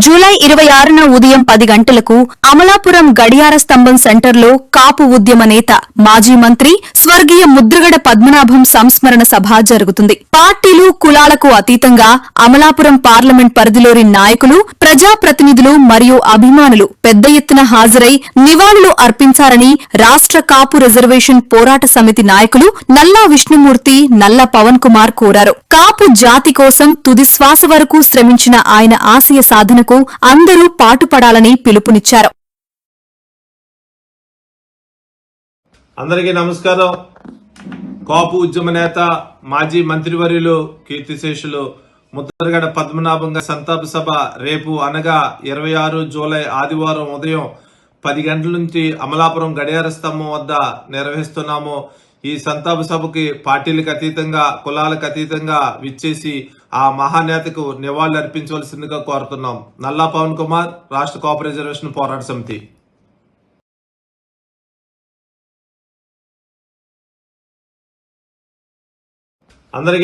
July 26న ఉదయం 10 గంటలకు అమలాపురం గడియార స్తంభం సెంటర్లో కాపు ఉద్యమ నేత మాజీ మంత్రి స్వర్గీయ ముద్రగడ పద్మనాభం సంస్మరణ సభ జరుగుతుంది. పార్టీలు కులాలకు అతీతంగా అమలాపురం పార్లమెంట్ పరిధిలోని నాయకులు, ప్రజాప్రతినిధులు మరియు అభిమానులు పెద్ద ఎత్తున హాజరై నివాళులు అర్పించారని రాష్ట్ర కాపు రిజర్వేషన్ పోరాట సమితి నాయకులు నల్లా విష్ణుమూర్తి, నల్లా పవన్ కుమార్ కోరారు. కాపు జాతి కోసం తుది శ్వాస వరకు శ్రమించిన ఆయన ఆశయ సాధనకు అందరూ పాటుపడాలని పిలుపునిచ్చారు. అందరికీ నమస్కారం. కాపు ఉద్యమ నేత మాజీ మంత్రివర్యులు కీర్తిశేషులు ముద్రగడ పద్మనాభం గారి సంతాప సభ రేపు అనగా 26 జూలై ఆదివారం ఉదయం 10 గంటల నుంచి అమలాపురం గడియార స్తంభం వద్ద నిర్వహిస్తున్నాము. ఈ సంతాప సభకి పార్టీలకు అతీతంగా, కులాలకు అతీతంగా విచ్చేసి ఆ మహానేతకు నివాళులు అర్పించవలసిందిగా కోరుతున్నాం. నల్లా పవన్ కుమార్, రాష్ట్ర కాపు రిజర్వేషన్ పోరాట సమితి. అందరికీ